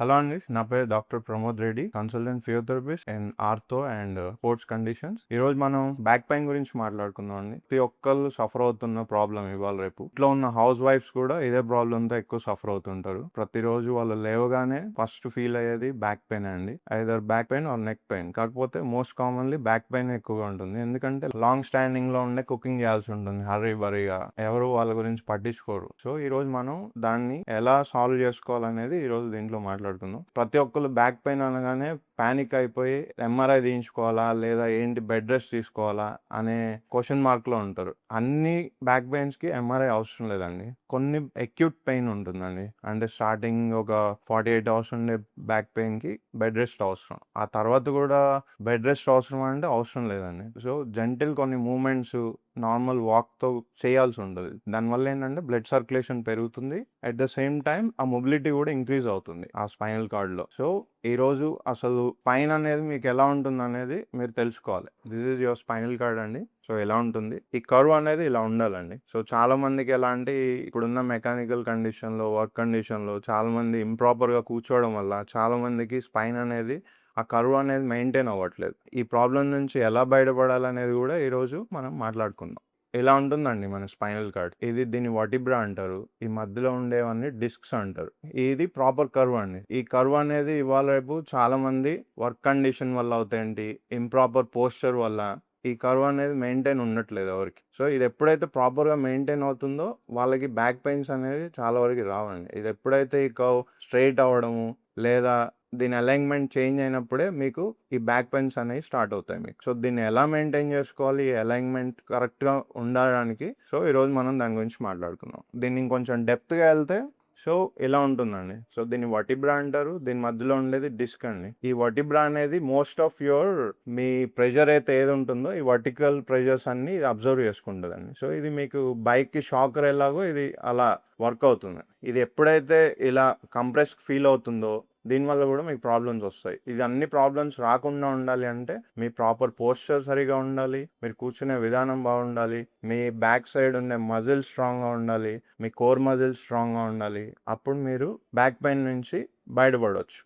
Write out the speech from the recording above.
Hello అండి. నా పేరు doctor Pramod Reddy, consultant physiotherapist in ortho and sports conditions. ఈరోజు మనం బ్యాక్ పెయిన్ గురించి మాట్లాడుకుందాం అండి. ప్రతి ఒక్కళ్ళు సఫర్ అవుతున్న ప్రాబ్లం ఇవాళ రేపు. ఇంట్లో ఉన్న హౌస్ వైఫ్స్ కూడా ఇదే ప్రాబ్లంతో ఎక్కువ సఫర్ అవుతుంటారు. ప్రతిరోజు వాళ్ళు లేవగానే ఫస్ట్ ఫీల్ అయ్యేది బ్యాక్ పెయిన్ అండి. Either back pain or neck pain. కాకపోతే మోస్ట్ కామన్లీ బ్యాక్ పెయిన్ ఎక్కువగా ఉంటుంది. ఎందుకంటే లాంగ్ స్టాండింగ్ లో ఉండే కుకింగ్ చేయాల్సి ఉంటుంది హర్రీ బరీగా. ఎవరు వాళ్ళ గురించి పట్టించుకోరు. సో ఈ రోజు మనం దాన్ని ఎలా సాల్వ్ చేసుకోవాలనేది ఈ రోజు దీంట్లో మాట్లాడుకుందాం. ప్రతి ఒక్కరు బ్యాక్ పెయిన్ అనగానే పానిక్ అయిపోయి ఎంఆర్ఐ తీయించుకోవాలా లేదా ఏంటి బెడ్ రెస్ట్ తీసుకోవాలా అనే క్వశ్చన్ మార్క్ లో ఉంటారు. అన్ని బ్యాక్ పెయిన్స్ కి ఎంఆర్ఐ అవసరం లేదండి. కొన్ని అక్యూట్ పెయిన్ ఉంటుందండి. అంటే స్టార్టింగ్ ఒక 48 అవర్స్ ఉండే బ్యాక్ పెయిన్ కి బెడ్ రెస్ట్ అవసరం. ఆ తర్వాత కూడా బెడ్ రెస్ట్ అవసరం అంటే అవసరం లేదండి. సో జెంటిల్ కొన్ని మూమెంట్స్ నార్మల్ వాక్తో చేయాల్సి ఉంటుంది. దానివల్ల ఏంటంటే బ్లడ్ సర్క్యులేషన్ పెరుగుతుంది. అట్ ద సేమ్ టైం ఆ మొబిలిటీ కూడా ఇంక్రీజ్ అవుతుంది ఆ స్పైనల్ కార్డ్లో. సో ఈరోజు అసలు స్పైన్ అనేది మీకు ఎలా ఉంటుంది అనేది మీరు తెలుసుకోవాలి. This is your spinal cord అండి. సో ఎలా ఉంటుంది, ఈ కర్వ్ అనేది ఇలా ఉండాలండి. సో చాలా మందికి ఎలా అంటే ఇప్పుడున్న మెకానికల్ కండిషన్లో, వర్క్ కండిషన్లో చాలా మంది ఇంప్రాపర్గా కూర్చోవడం వల్ల చాలా మందికి స్పైన్ అనేది ఆ కర్వ్ అనేది మెయింటైన్ అవ్వట్లేదు. ఈ ప్రాబ్లం నుంచి ఎలా బయటపడాలనేది కూడా ఈరోజు మనం మాట్లాడుకుందాం. ఇలా ఉంటుందండి మన స్పైనల్ కార్డ్. దీన్ని వర్టిబ్రా అంటారు. ఈ మధ్యలో ఉండేవన్నీ డిస్క్స్ అంటారు. ఇది ప్రాపర్ కర్వ్ అండి. ఈ కర్వ్ అనేది ఇవాళ రేపు చాలా మంది వర్క్ కండిషన్ వల్ల అవుతాయండి, ఇంప్రాపర్ పోస్చర్ వల్ల ఈ కర్వ్ అనేది మెయింటైన్ ఉండట్లేదు ఎవరికి. సో ఇది ఎప్పుడైతే ప్రాపర్గా మెయింటైన్ అవుతుందో వాళ్ళకి బ్యాక్ పెయిన్స్ అనేది చాలా వరకు రావండి. ఇది ఎప్పుడైతే ఈ కర్వ్ స్ట్రైట్ అవ్వడము లేదా దీని అలైన్మెంట్ చేంజ్ అయినప్పుడే మీకు ఈ బ్యాక్ పెయిన్స్ అనేవి స్టార్ట్ అవుతాయి మీకు. సో దీన్ని ఎలా మెయింటైన్ చేసుకోవాలి, ఈ అలైన్మెంట్ కరెక్ట్గా ఉండడానికి, సో ఈరోజు మనం దాని గురించి మాట్లాడుకుందాం. దీన్ని ఇంకొంచెం డెప్త్గా వెళ్తే సో ఇలా ఉంటుందండి. సో దీన్ని వర్టిబ్రా అంటారు. దీని మధ్యలో ఉండేది డిస్క్ అండి. ఈ వర్టిబ్రా అనేది మోస్ట్ ఆఫ్ మీ ప్రెషర్ అయితే ఏది ఉంటుందో ఈ వర్టికల్ ప్రెషర్స్ అన్ని ఇది అబ్జర్వ్ చేసుకుంటుందండి. సో ఇది మీకు బైక్కి షాకర్ ఎలాగో ఇది అలా వర్క్ అవుతుంది. ఇది ఎప్పుడైతే ఇలా కంప్రెస్ ఫీల్ అవుతుందో దీనివల్ల కూడా మీకు ప్రాబ్లమ్స్ వస్తాయి. ఇది అన్ని ప్రాబ్లమ్స్ రాకుండా ఉండాలి అంటే మీ ప్రాపర్ పోస్చర్ సరిగా ఉండాలి, మీరు కూర్చునే విధానం బాగుండాలి, మీ బ్యాక్ సైడ్ ఉండే మజిల్స్ స్ట్రాంగ్గా ఉండాలి, మీ కోర్ మజిల్స్ స్ట్రాంగ్గా ఉండాలి. అప్పుడు మీరు బ్యాక్ పెయిన్ నుంచి బయటపడవచ్చు.